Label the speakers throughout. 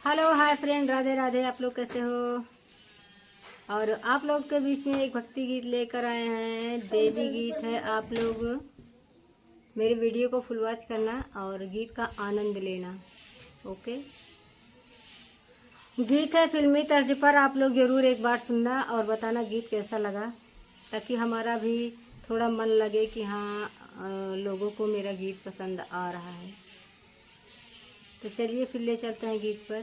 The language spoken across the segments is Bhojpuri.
Speaker 1: Hello hi friend, Radhe Radhe. आप लोग कैसे हो? और आप लोग के बीच में एक भक्ति गीत लेकर आए हैं, देवी गीत है। आप लोग मेरे वीडियो को फुल वॉच करना और गीत का आनंद लेना। ओके। गीत है फिल्मी तर्ज पर। आप लोग ज़रूर एक बार सुनना और बताना गीत कैसा लगा, ताकि हमारा भी थोड़ा मन लगे कि हाँ लोगों को मेरा गीत पसंद आ रहा है। तो चलिए फिर ले चलते हैं गीत पर।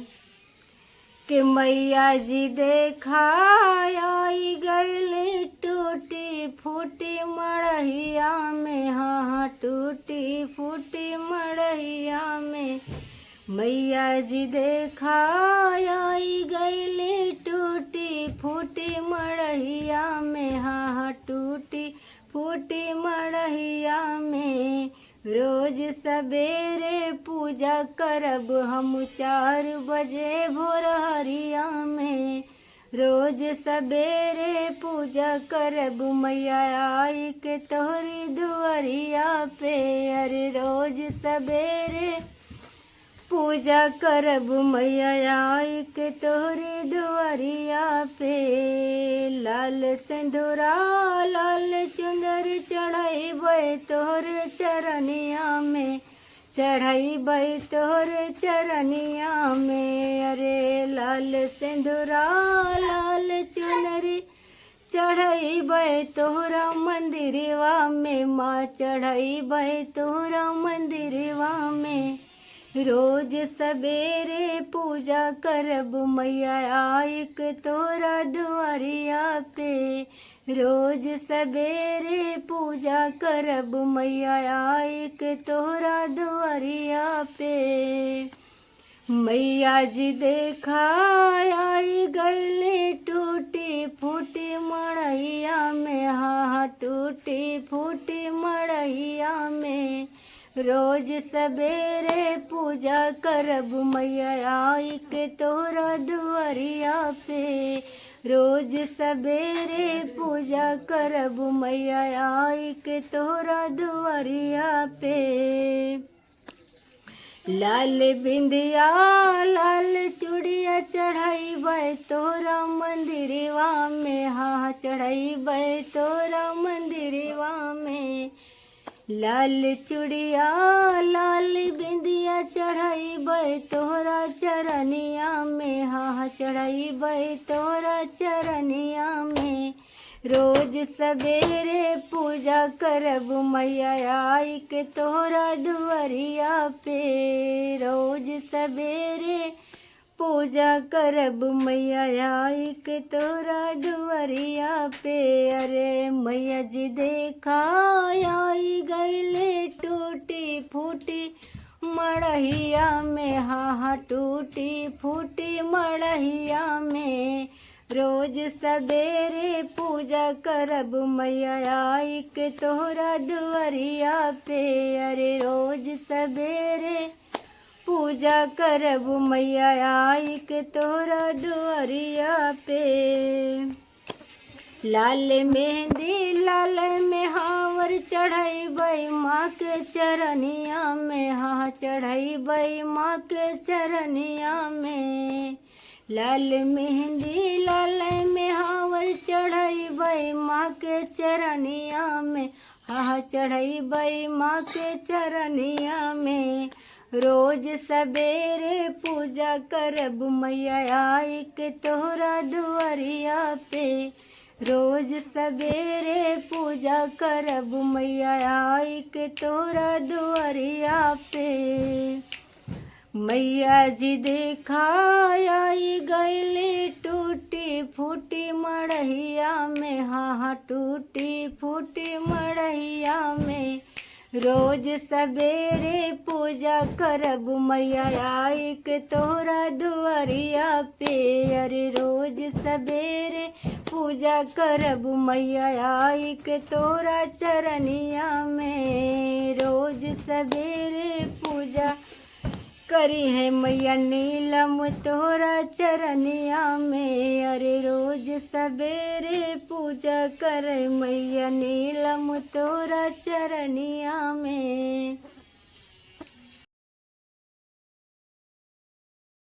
Speaker 1: कि मैया जी देखा आई गईली टूटी फूटी मड़हिया में, हाँ टूटी फूटी मड़हिया में। मैया जी देखा आई गईली टूटी फूटी मड़हिया में, हाँ टूटी फूटी मड़हिया में। रोज सवेरे पूजा करब हम 4 बजे भोरहरिया में। रोज सवेरे पूजा करब मैया आई के तोहरी दुआरिया पे। अरे रोज सवेरे पूजा करब मैया आई के तोहरी दुआरिया पे। लाल सिंदूरा लाल चुंदर चढ़ाई तोहर चरनिया में, चढ़ाई तोहर चरनिया में। अरे लाल सिंदूरा लाल चुनरी चढ़ाई तोहरा मंदिरवा में, माँ चढ़ाई तोहरा मंदिरवा में। रोज सवेरे पूजा करब मैया आई के तोरा दुआरिया पे। रोज सवेरे पूजा करब मैया आई के तोरा दुआरिया पे। मैया जी देखा आई गईली टूटी फूटी मड़हिया में, हाँ टूटी फूटी मड़हिया में। रोज सवेरे पूजा करब मैया आई के तोरा दुआरिया पे। रोज सवेरे पूजा करब मैया आई के तोरा दुआरिया पे। लाल बिंदिया लाल चूड़िया चढ़ाई तोरा मंदिरवा में, हाँ चढ़ाई तोरा मंदिरवा में। लाल चूड़िया लाल बिंदिया चढ़ाई तोरा चरनिया में, हाँ चढ़ाई तोरा चरनिया में। रोज सवेरे पूजा करब मैया आई के तोरा दुआरिया पे। रोज सवेरे पूजा करब मैया आई के तोरा दुआरिया पे। अरे मैया जी देखा आई गईले टूटी फूटी मड़हिया में, हाँ टूटी फूटी मड़हिया में। रोज सवेरे पूजा करब मैया आई के तोरा दुआरिया पे। अरे रोज सवेरे पूजा करब मैया आई के तोरा दुआरिया पे। लाल मेहंदी लाल में हावर चढ़ाई माँ के चरनिया में, हाँ चढ़ाई माँ के चरनिया में। लाल मेहंदी लाल में हावर चढ़ाई माँ के चरनिया में, हाँ चढ़ाई माँ के चरनिया में। रोज सवेरे पूजा करब मैया आई के तोहरा दुआरिया पे। रोज सवेरे पूजा करब मैया आई के तोहरा दुआरिया पे। मैया जी देखा आई गईली टूटी फूटी मड़हिया में, हाँ टूटी फूटी मड़हिया में। रोज सवेरे पूजा करब मैया आई के तोहरा दुआरिया पे। अरे रोज सवेरे पूजा करब मैया आई के तोरा चरनिया में। रोज सवेरे पूजा करी है मैया नीलम तोरा चरनिया में। अरे रोज सवेरे पूजा करे मैया नीलम तोरा चरनिया में।